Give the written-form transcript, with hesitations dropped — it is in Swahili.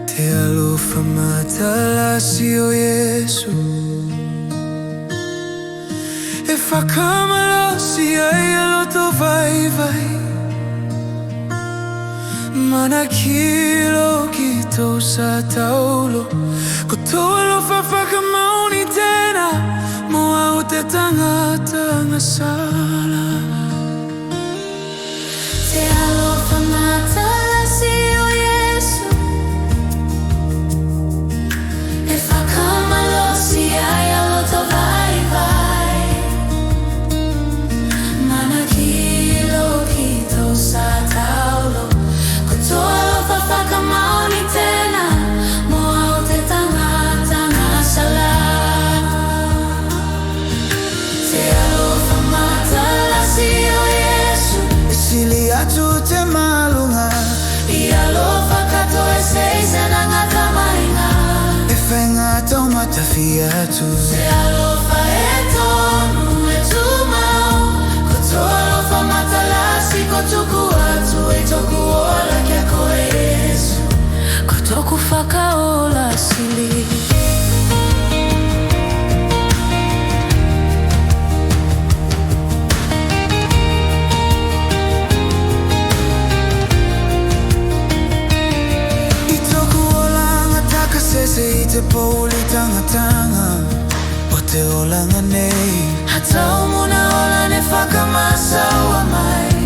Te alofa mata Lasi o Iesu E whakamalosi ai aloto vai vai Mana kilo ki tō sa taulo Ko tō alofa whakamauni tēnā Mo au te tangata ngasala Te alofa mata Lasi o Iesu E whakamalosi ai aloto vai vai Mana kilo ki tō sa taulo Ko tō alofa whakamauni tēnā Mo au te tangata ngasala Te alofa mata Lasi o Iesu Sili atu te malunga I alofa kato e seisena ngata mainga E whainga tau matafi atu Te alofa e tonu e tumau Ko tō alofa mata Lasi ko tuku atu e toku ola kia koe Iesu Ko toku whakaola sili Sese I te pōli tangatanga O te olanga nei Hatau muna ola ne whakamasa ua mai